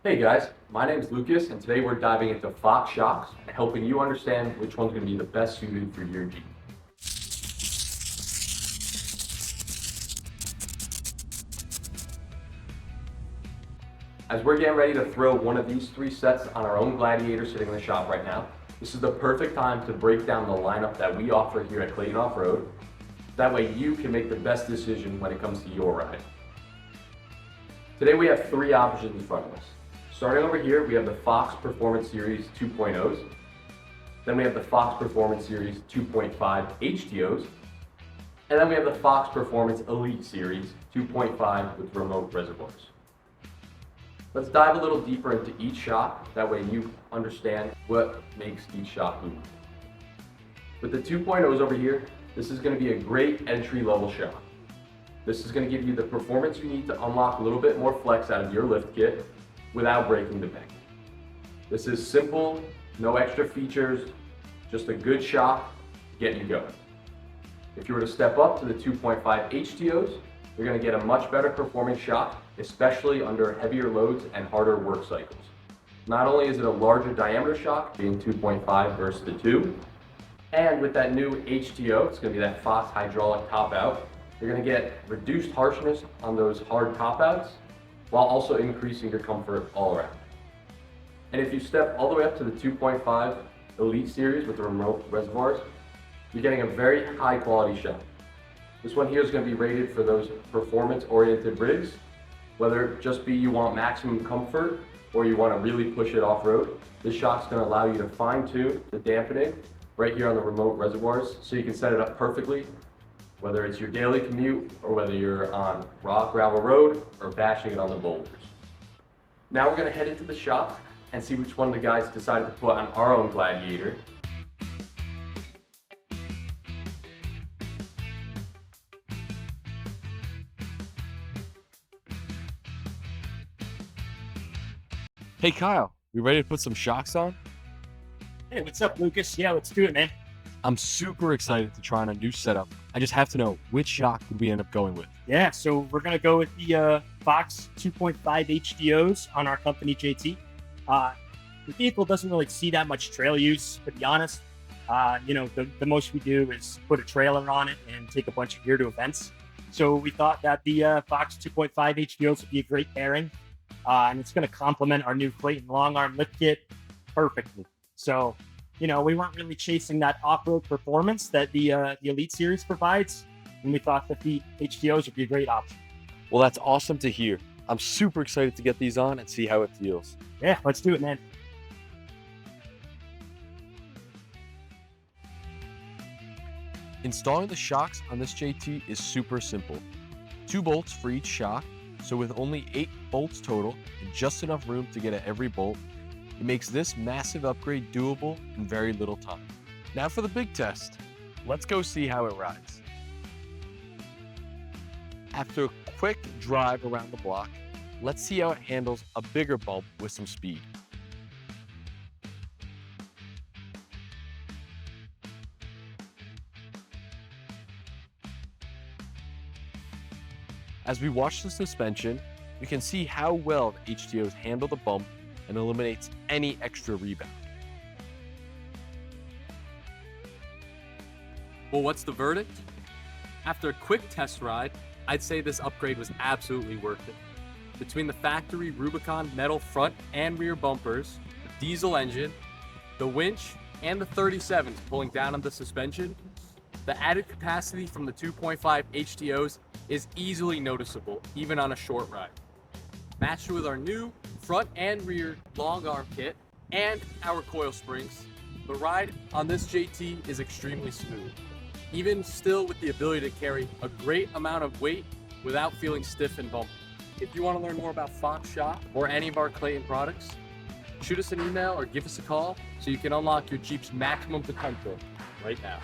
Hey guys, my name is Lucas and today we're diving into Fox shocks and helping you understand which one's going to be the best suited for your Jeep. As we're getting ready to throw one of these three sets on our own Gladiator sitting in the shop right now, this is the perfect time to break down the lineup that we offer here at Claytonoffroad. That way you can make the best decision when it comes to your ride. Today we have three options in front of us. Starting over here, we have the Fox Performance Series 2.0s. Then we have the Fox Performance Series 2.5 HTOs. And then we have the Fox Performance Elite Series 2.5 with remote reservoirs. Let's dive a little deeper into each shock, that way you understand what makes each shock unique. With the 2.0s over here, this is going to be a great entry-level shock. This is going to give you the performance you need to unlock a little bit more flex out of your lift kit without breaking the bank. This is simple, no extra features, just a good shock to get you going. If you were to step up to the 2.5 HTOs, you're going to get a much better performing shock, especially under heavier loads and harder work cycles. Not only is it a larger diameter shock, being 2.5 versus the 2, and with that new HTO, it's going to be that Fox hydraulic top out, you're going to get reduced harshness on those hard top outs, while also increasing your comfort all around. And if you step all the way up to the 2.5 Elite Series with the remote reservoirs, you're getting a very high quality shock. This one here is going to be rated for those performance-oriented rigs, whether it just be you want maximum comfort or you want to really push it off-road. This shock's going to allow you to fine-tune the dampening right here on the remote reservoirs, so you can set it up perfectly, whether it's your daily commute or whether you're on rock, gravel road or bashing it on the boulders. Now we're going to head into the shop and see which one of the guys decided to put on our own Gladiator. Hey Kyle, we ready to put some shocks on? Hey, what's up, Lucas? Yeah, let's do it, man. I'm super excited to try on a new setup. I just have to know, which shock would we end up going with? Yeah, so we're going to go with the Fox 2.5 HDOs on our company JT. The vehicle doesn't really see that much trail use, to be honest. The most we do is put a trailer on it and take a bunch of gear to events. So we thought that the Fox 2.5 HDOs would be a great pairing. And it's going to complement our new Clayton long arm lift kit perfectly. So, we weren't really chasing that off-road performance that the Elite Series provides, and we thought that the HTOs would be a great option. Well, that's awesome to hear. I'm super excited to get these on and see how it feels. Yeah, let's do it, man. Installing the shocks on this JT is super simple. 2 bolts for each shock, so with only 8 bolts total and just enough room to get at every bolt, it makes this massive upgrade doable in very little time. Now for the big test. Let's go see how it rides. After a quick drive around the block, let's see how it handles a bigger bump with some speed. As we watch the suspension, we can see how well the HTOs handle the bump and eliminates any extra rebound. Well, what's the verdict? After a quick test ride, I'd say this upgrade was absolutely worth it. Between the factory Rubicon metal front and rear bumpers, the diesel engine, the winch, and the 37s pulling down on the suspension, the added capacity from the 2.5 HTOs is easily noticeable, even on a short ride. Matched with our new front and rear long arm kit and our coil springs, the ride on this JT is extremely smooth, even still with the ability to carry a great amount of weight without feeling stiff and bumpy. If you want to learn more about Fox Shock or any of our Clayton products, shoot us an email or give us a call so you can unlock your Jeep's maximum potential right now.